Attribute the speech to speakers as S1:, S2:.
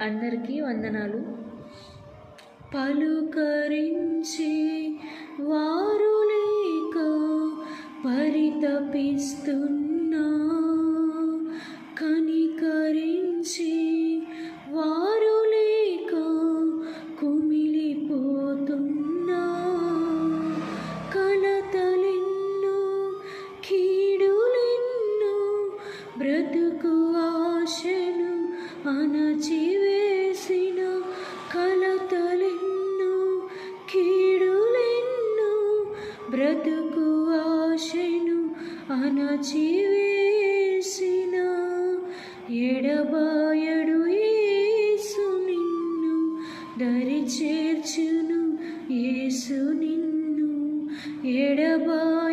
S1: అందరికీ వందనాలు. పలుకరించి వారు లేక పరితపిస్తున్నా, కనికరించి వారు లేక కుమిలిపోతున్నా, కలతలెన్నో కీడులెన్నో బ్రతుకు ఆశను అణచివేసిన, కలతలెన్నో కీడులెన్నో బ్రతుకు ఆశను అణచివేసిన, ఎడబాయడు యేసు నిన్ను దరి చేర్చును, యేసు నిన్ను ఎడబాయ